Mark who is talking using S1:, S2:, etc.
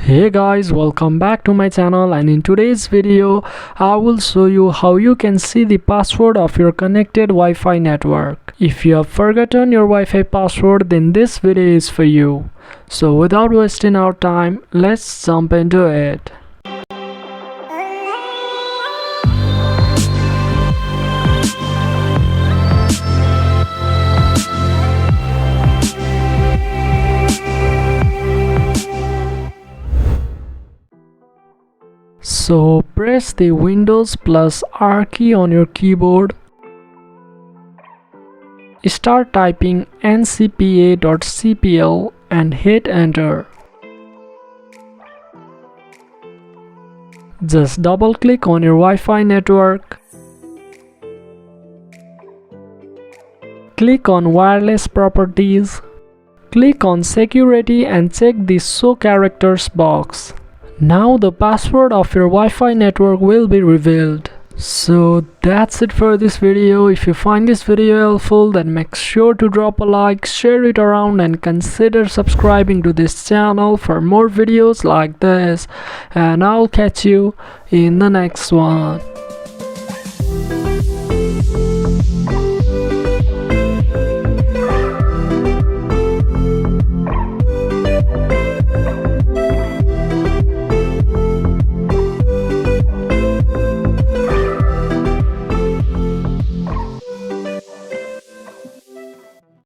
S1: Hey guys, welcome back to my channel, and in today's video I will show you how you can see the password of your connected Wi-Fi network. If you have forgotten your Wi-Fi password, then this video is for you. So without wasting our time, let's jump into it. So press the Windows plus R key on your keyboard. Start typing ncpa.cpl and hit enter. Just double click on your Wi-Fi network. Click on wireless properties. Click on security and check the show characters box. Now the password of your Wi-Fi network will be revealed. So that's it for this video. If you find this video helpful, then make sure to drop a like, share it around, and consider subscribing to this channel for more videos like this. And I'll catch you in the next one.